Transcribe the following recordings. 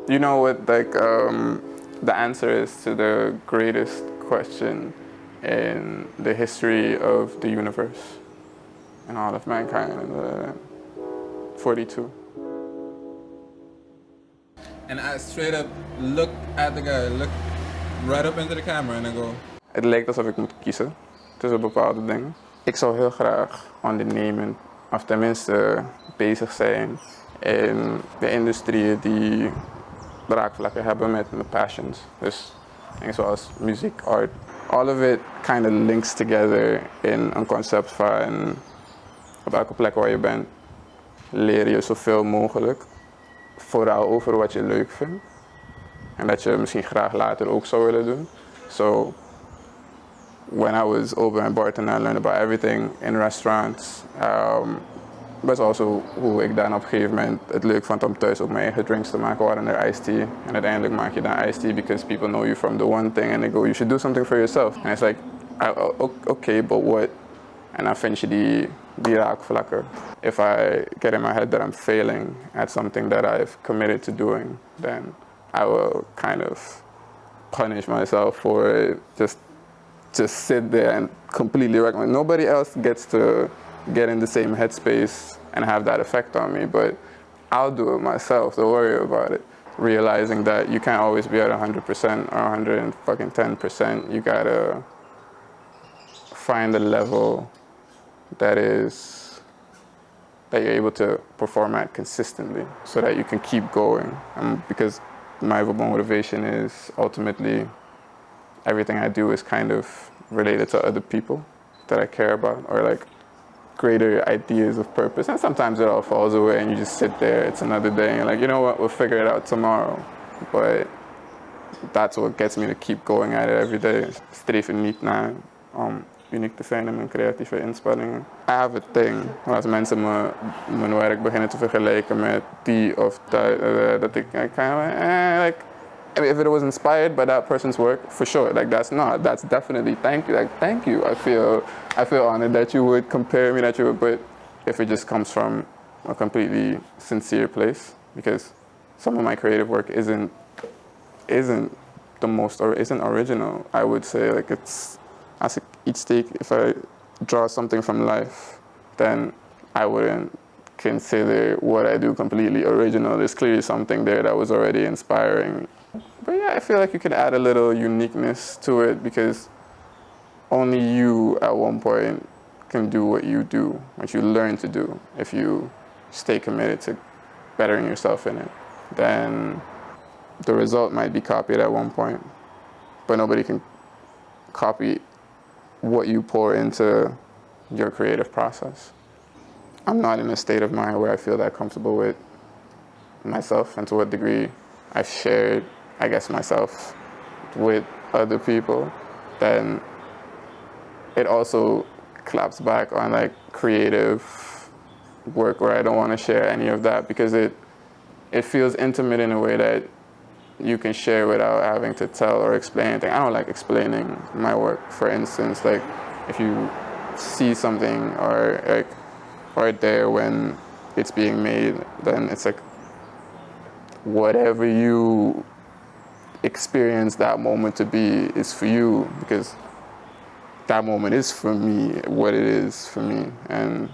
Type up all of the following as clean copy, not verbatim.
You know what, like, the answer is to the greatest question in the history of the universe and all of mankind in the 42. And I straight up look at the guy, look right up into the camera and I go... Het lijkt alsof ik moet kiezen tussen bepaalde dingen. Ik zou heel graag ondernemen, of tenminste bezig zijn in de industrieën die raakvlakken hebben met mijn passions. Dus dingen zoals muziek, art. All of it kind of links together in een concept van op elke plek waar je bent, leer je zoveel mogelijk. Vooral over wat je leuk vindt. En dat je misschien graag later ook zou willen doen. So, when I was over in Barton, I learned about everything in restaurants. But also hoe ik dan op een gegeven moment het leuk vond om thuis ook mijn eigen drinks te maken, waaronder iced tea. En uiteindelijk maak je dan iced tea because people know you from the one thing and they go, you should do something for yourself. And it's like, okay, but what? En dan vind je die raakvlakken. If I get in my head that I'm failing at something that I've committed to doing, then I will kind of punish myself for it. Just sit there and completely recommend. Nobody else gets to get in the same headspace and have that effect on me, but I'll do it myself, don't worry about it. Realizing that you can't always be at 100% or 110%. You gotta find a level that you're able to perform at consistently so that you can keep going. Because my motivation is ultimately everything I do is kind of related to other people that I care about, or like greater ideas of purpose. And sometimes it all falls away and you just sit there, it's another day, and you're like, you know what, we'll figure it out tomorrow. But that's what gets me to keep going at it every day. Streef er niet naar om uniek te zijn in mijn creatieve inspanningen. I have a thing. Als mensen mijn werk beginnen te vergelijken met die of dat ik kind of like, I mean, if it was inspired by that person's work, for sure. Like that's definitely thank you. Like thank you. I feel honored that you would compare me, but if it just comes from a completely sincere place, because some of my creative work isn't the most or isn't original. I would say like it's as each take. If I draw something from life, then I wouldn't consider what I do completely original. There's clearly something there that was already inspiring. But yeah, I feel like you can add a little uniqueness to it because only you at one point can do what you learn to do. If you stay committed to bettering yourself in it, then the result might be copied at one point, but nobody can copy what you pour into your creative process. I'm not in a state of mind where I feel that comfortable with myself and to what degree I've shared, I guess, myself with other people. Then it also claps back on like creative work where I don't want to share any of that because it feels intimate in a way that you can share without having to tell or explain anything. I don't like explaining my work. For instance, like if you see something or like right there when it's being made, then it's like whatever you experience that moment to be is for you because that moment is for me, what it is for me, and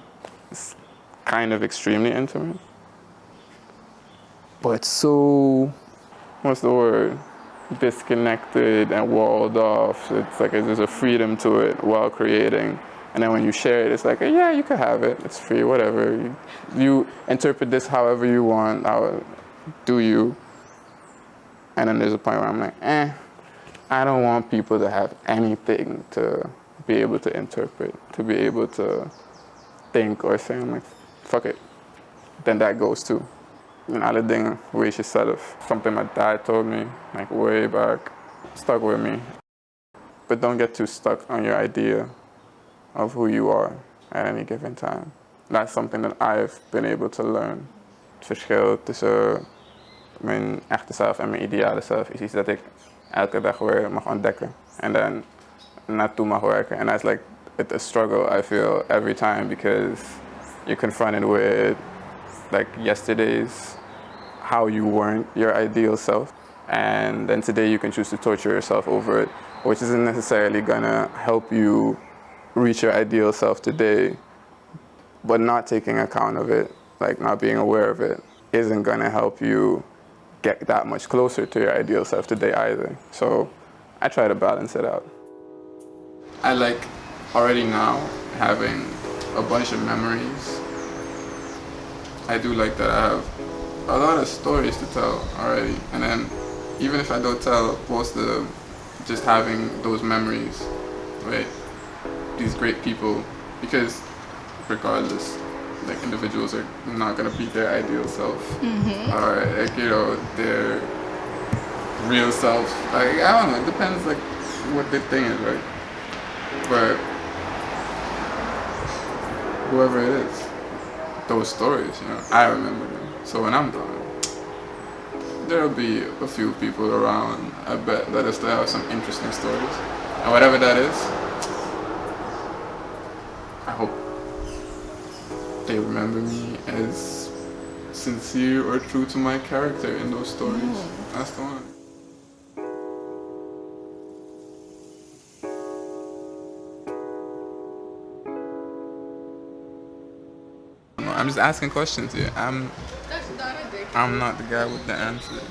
it's kind of extremely intimate. But so, what's the word? Disconnected and walled off. It's like there's a freedom to it while creating. And then when you share it, it's like, yeah, you can have it. It's free, whatever. You interpret this however you want. Do you? And then there's a point where I'm like, I don't want people to have anything to be able to interpret, to be able to think or say. I'm like, fuck it. Then that goes too. And alle dingen, wees yourself. Something my dad told me, like way back, stuck with me. But don't get too stuck on your idea of who you are at any given time. That's something that I've been able to learn. Het verschil tussen mijn echte zelf en mijn ideale zelf is iets dat ik elke dag weer mag ontdekken. En dan naartoe mag werken. And that's like a struggle I feel every time because you're confronted with like yesterday's how you weren't your ideal self. And then today you can choose to torture yourself over it, which isn't necessarily gonna help you reach your ideal self today, but not taking account of it, like not being aware of it, isn't gonna help you get that much closer to your ideal self today either. So I try to balance it out. I like already now having a bunch of memories. I do like that I have a lot of stories to tell already, and then even if I don't tell most of them, just having those memories, right? These great people, because regardless, like individuals are not gonna be their ideal self, or like, you know, their real self. Like, I don't know, it depends like what the thing is, right? But whoever it is, those stories, you know, I remember them. So when I'm gone, there'll be a few people around, I bet, that will still have some interesting stories. And whatever that is, I hope they remember me as sincere or true to my character in those stories. That's the one. I'm just asking questions here. I'm not the guy with the answers.